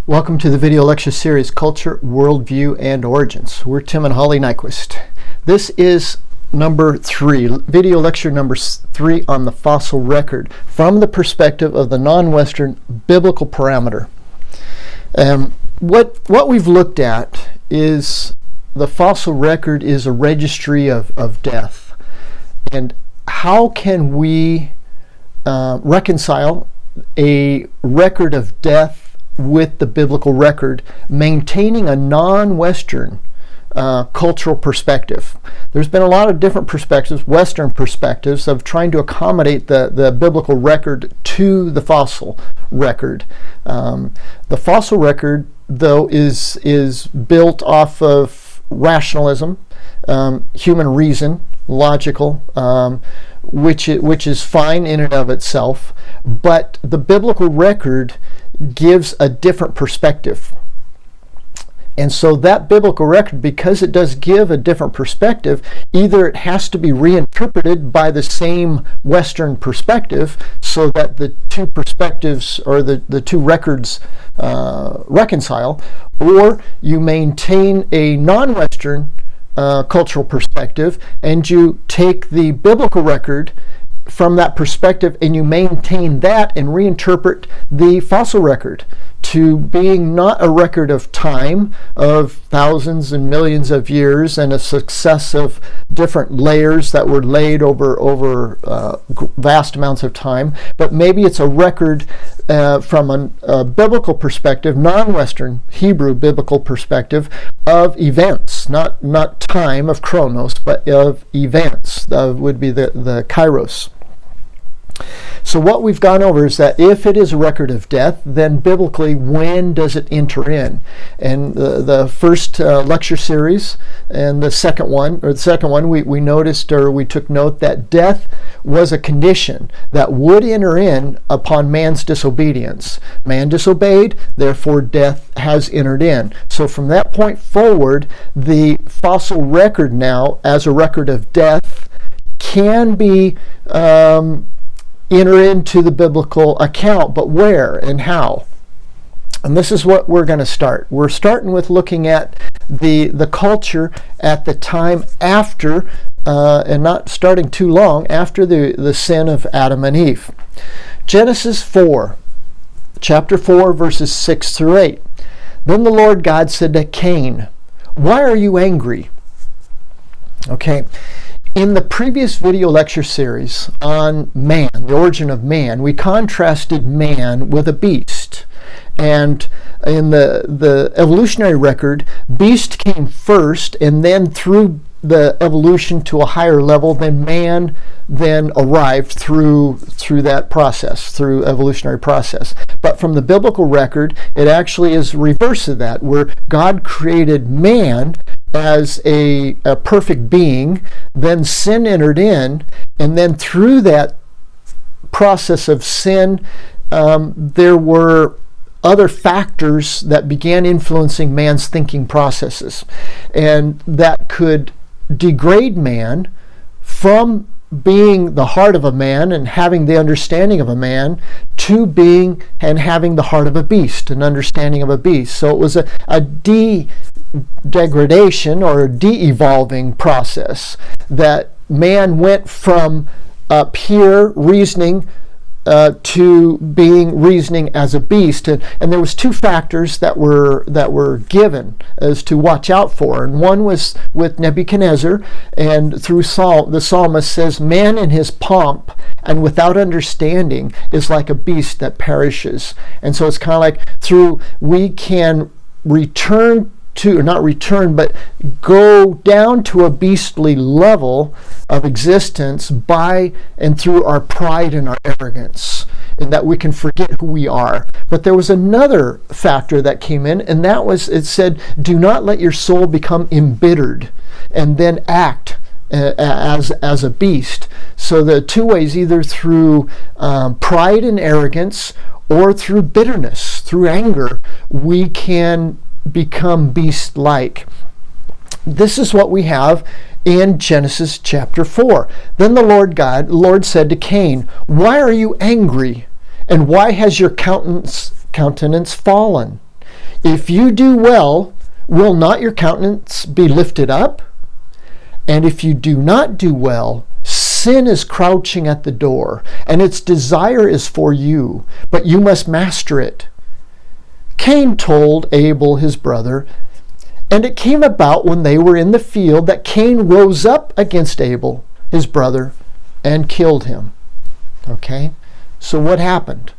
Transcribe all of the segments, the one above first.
Welcome to the video lecture series, Culture, Worldview, and Origins. We're Tim and Holly Nyquist. This is number 3, video lecture number 3 on the fossil record from the perspective of the non-Western biblical parameter. What we've looked at is the fossil record is a registry of death. And how can we reconcile a record of death with the biblical record, maintaining a non-Western cultural perspective? There's been a lot of different perspectives, Western perspectives, of trying to accommodate the biblical record to the fossil record. The fossil record, though, is built off of rationalism, human reason, logical, which is fine in and of itself, but the biblical record gives a different perspective. And so that biblical record, because it does give a different perspective, either it has to be reinterpreted by the same Western perspective so that the two perspectives or the two records reconcile, or you maintain a non-Western cultural perspective and you take the biblical record from that perspective and you maintain that and reinterpret the fossil record to being not a record of time, of thousands and millions of years and a success of different layers that were laid over vast amounts of time, but maybe it's a record from a biblical perspective, non-Western Hebrew biblical perspective, of events, not time of chronos, but of events, would be the kairos. So what we've gone over is that if it is a record of death, then biblically, when does it enter in? And the first lecture series and the second one, we noticed, or we took note, that death was a condition that would enter in upon man's disobedience. Man disobeyed, therefore death has entered in. So from that point forward, the fossil record now, as a record of death, can be enter into the biblical account, but where and how? And this is what we're going to start. We're starting with looking at the culture at the time after, and not starting too long, after the sin of Adam and Eve. Genesis 4, chapter 4, verses 6 through 8. Then the Lord God said to Cain, "Why are you angry?" Okay. In the previous video lecture series on man, the origin of man, we contrasted man with a beast. And in the evolutionary record, beast came first, and then through the evolution to a higher level, then man then arrived through that process, through evolutionary process. But from the biblical record, it actually is reverse of that, where God created man as a perfect being, then sin entered in, and then through that process of sin, there were other factors that began influencing man's thinking processes, and that could degrade man from being the heart of a man and having the understanding of a man to being and having the heart of a beast, an understanding of a beast. So it was a degradation or a de-evolving process, that man went from pure reasoning to being reasoning as a beast, and there was two factors that were given as to watch out for, and one was with Nebuchadnezzar, and through the psalmist says, "Man in his pomp and without understanding is like a beast that perishes." And so it's kind of like we can return to, or not return, but go down to a beastly level of existence by and through our pride and our arrogance, and that we can forget who we are. But there was another factor that came in, and that was, it said, "Do not let your soul become embittered and then act as a beast." So the two ways, either through pride and arrogance or through bitterness, through anger, we can become beast-like. This is what we have in Genesis chapter 4. Then the Lord said to Cain, "Why are you angry? And why has your countenance fallen? If you do well, will not your countenance be lifted up? And if you do not do well, sin is crouching at the door, and its desire is for you, but you must master it. Cain told Abel his brother, and it came about when they were in the field that Cain rose up against Abel, his brother, and killed him. Okay? So what happened?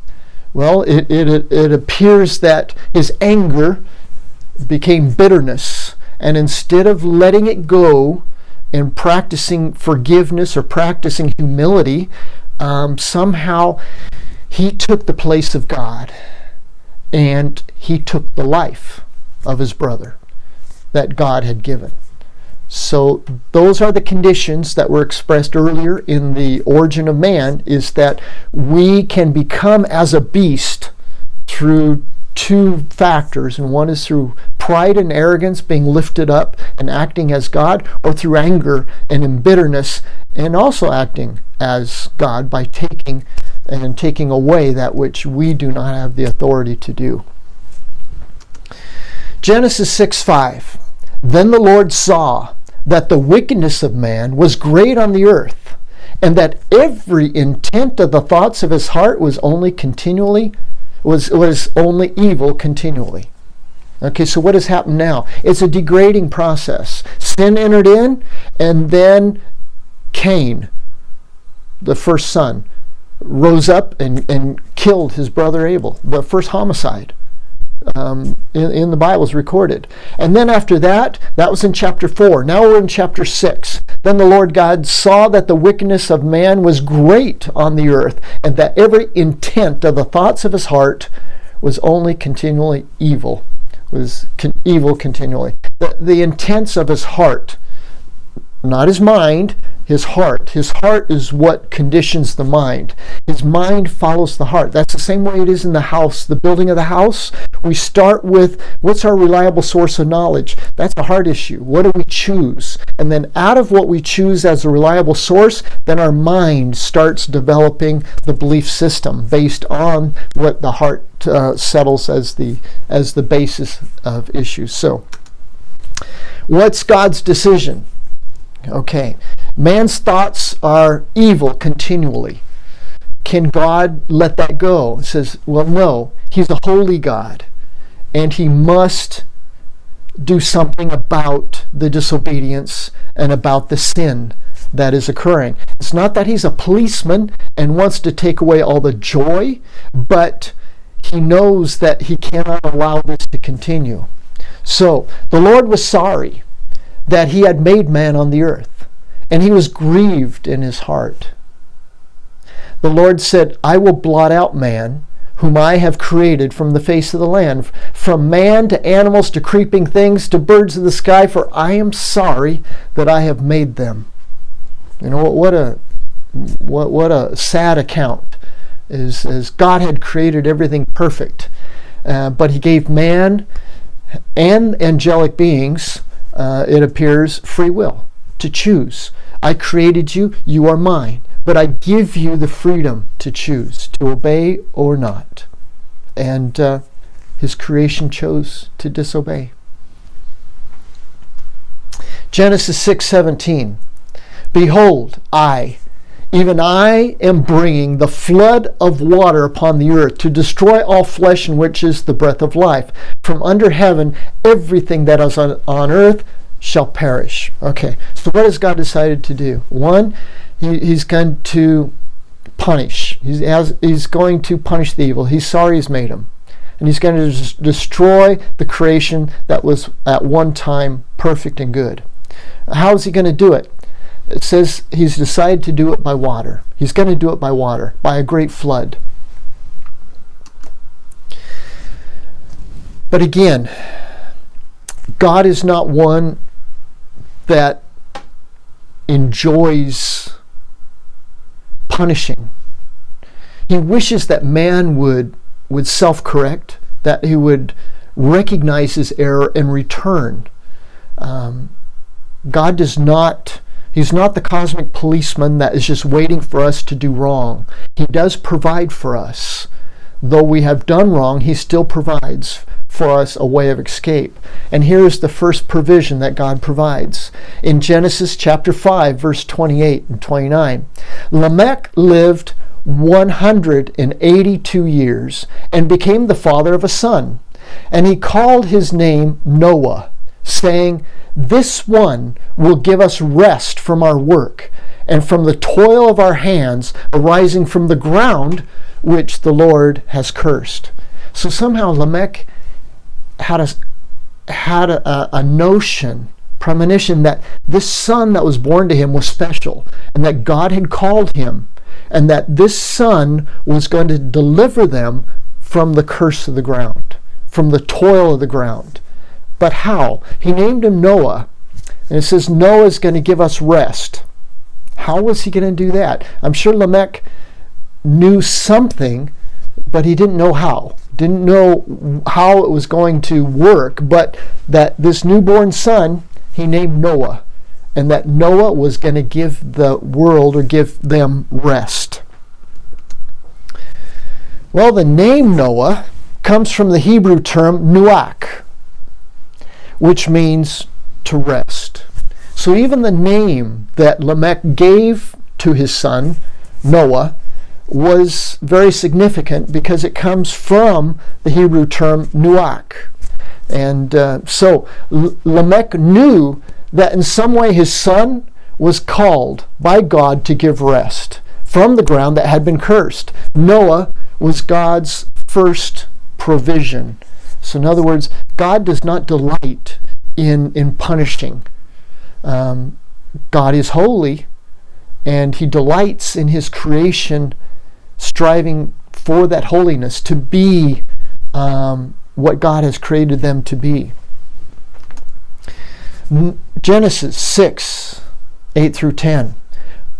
Well, it appears that his anger became bitterness, and instead of letting it go and practicing forgiveness or practicing humility, somehow he took the place of God, and he took the life of his brother that God had given. So those are the conditions that were expressed earlier in the origin of man, is that we can become as a beast through two factors, and one is through pride and arrogance being lifted up and acting as God, or through anger and in bitterness and also acting as God by taking away that which we do not have the authority to do. Genesis 6:5. Then the Lord saw that the wickedness of man was great on the earth, and that every intent of the thoughts of his heart was only evil continually. Okay, so what has happened now? It's a degrading process. Sin entered in, and then Cain, the first son, rose up and killed his brother Abel, the first homicide in the Bible is recorded. And then after that was in chapter 4. Now we're in chapter 6. Then the Lord God saw that the wickedness of man was great on the earth, and that every intent of the thoughts of his heart was only continually evil. Evil continually. The intents of his heart, not his mind, his heart. His heart is what conditions the mind. His mind follows the heart. That's the same way it is in the house, the building of the house. We start with, what's our reliable source of knowledge? That's a heart issue. What do we choose? And then out of what we choose as a reliable source, then our mind starts developing the belief system based on what the heart settles as the basis of issues. So, what's God's decision? Okay, man's thoughts are evil continually. Can God let that go? It says, well, no. He's a holy God, and he must do something about the disobedience and about the sin that is occurring. It's not that he's a policeman and wants to take away all the joy, but he knows that he cannot allow this to continue. So the Lord was sorry that he had made man on the earth, and he was grieved in his heart. The Lord said, I will blot out man, whom I have created from the face of the land, from man to animals to creeping things to birds of the sky, for I am sorry that I have made them. You know, what a sad account. As God had created everything perfect, but he gave man and angelic beings, it appears, free will to choose. I created you, you are mine, but I give you the freedom to choose, to obey or not. And his creation chose to disobey. Genesis 6:17. Behold, even I am bringing the flood of water upon the earth to destroy all flesh, in which is the breath of life. From under heaven, everything that is on earth shall perish. Okay, so what has God decided to do? One, he's going to punish. He's going to punish the evil. He's sorry he's made him. And he's going to destroy the creation that was at one time perfect and good. How is he going to do it? It says he's decided to do it by water. He's going to do it by water, by a great flood. But again, God is not one that enjoys punishing. He wishes that man would self-correct, that he would recognize his error and return. God does not... He's not the cosmic policeman that is just waiting for us to do wrong. He does provide for us though we have done wrong, he still provides for us a way of escape. And here's the first provision that God provides. In Genesis chapter 5, verse 28 and 29, Lamech lived 182 years and became the father of a son. And he called his name Noah, saying, "This one will give us rest from our work and from the toil of our hands arising from the ground which the Lord has cursed." So somehow Lamech had a notion, premonition, that this son that was born to him was special, and that God had called him, and that this son was going to deliver them from the curse of the ground, from the toil of the ground. But how? He named him Noah, and it says Noah is going to give us rest. How was he going to do that? I'm sure Lamech knew something, but he didn't know how. Didn't know how it was going to work, but that this newborn son he named Noah, and that Noah was going to give the world, or give them, rest. Well, the name Noah comes from the Hebrew term Nuoc, which means to rest. So even the name that Lamech gave to his son, Noah, was very significant because it comes from the Hebrew term Nuoc. And so Lamech knew that in some way his son was called by God to give rest from the ground that had been cursed. Noah was God's first provision. So in other words, God does not delight in punishing. God is holy, and he delights in his creation, striving for that holiness to be what God has created them to be. Genesis 6, 8 through 10.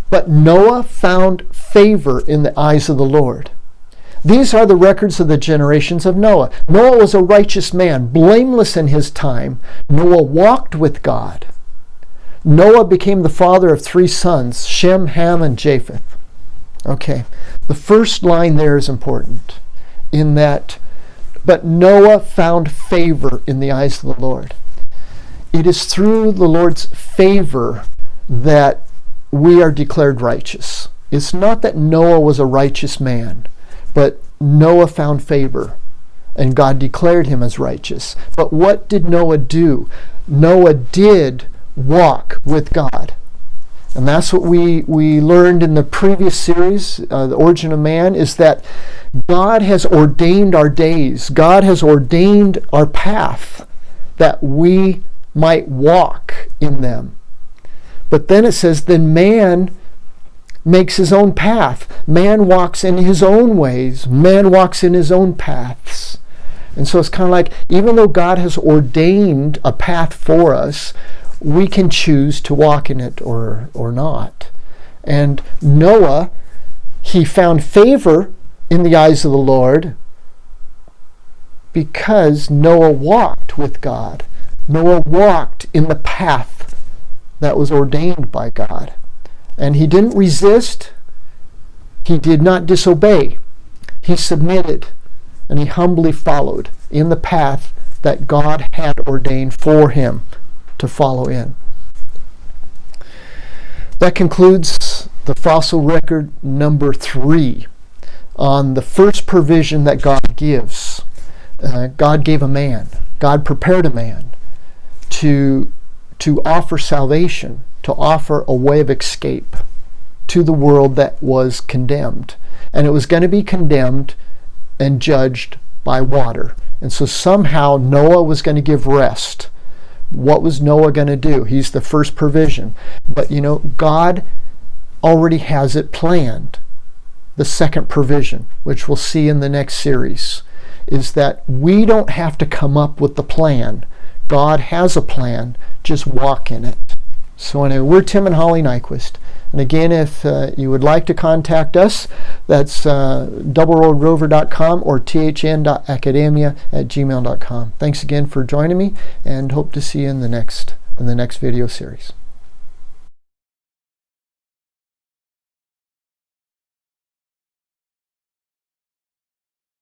But Noah found favor in the eyes of the Lord. These are the records of the generations of Noah. Noah was a righteous man, blameless in his time. Noah walked with God. Noah became the father of 3 sons, Shem, Ham, and Japheth. Okay, the first line there is important, in that, but Noah found favor in the eyes of the Lord. It is through the Lord's favor that we are declared righteous. It's not that Noah was a righteous man, but Noah found favor, and God declared him as righteous. But what did Noah do? Noah did walk with God. And that's what we learned in the previous series, The Origin of Man, is that God has ordained our days. God has ordained our path that we might walk in them. But then it says, then man makes his own path. Man walks in his own ways. Man walks in his own paths. And so it's kind of like, even though God has ordained a path for us, we can choose to walk in it or not. And Noah, he found favor in the eyes of the Lord because Noah walked with God. Noah walked in the path that was ordained by God. And he didn't resist. He did not disobey. He submitted, and he humbly followed in the path that God had ordained for him to follow in. That concludes the fossil record number 3 on the first provision that God gives. God gave a man. God prepared a man to offer salvation, to offer a way of escape to the world that was condemned. And it was going to be condemned and judged by water. And so somehow Noah was going to give rest. What was Noah going to do? He's the first provision. But God already has it planned. The second provision, which we'll see in the next series, is that we don't have to come up with the plan. God has a plan. Just walk in it. So anyway, we're Tim and Holly Nyquist. And again, if you would like to contact us, that's doubleroadrover.com or thn.academia@gmail.com. Thanks again for joining me, and hope to see you in the next video series.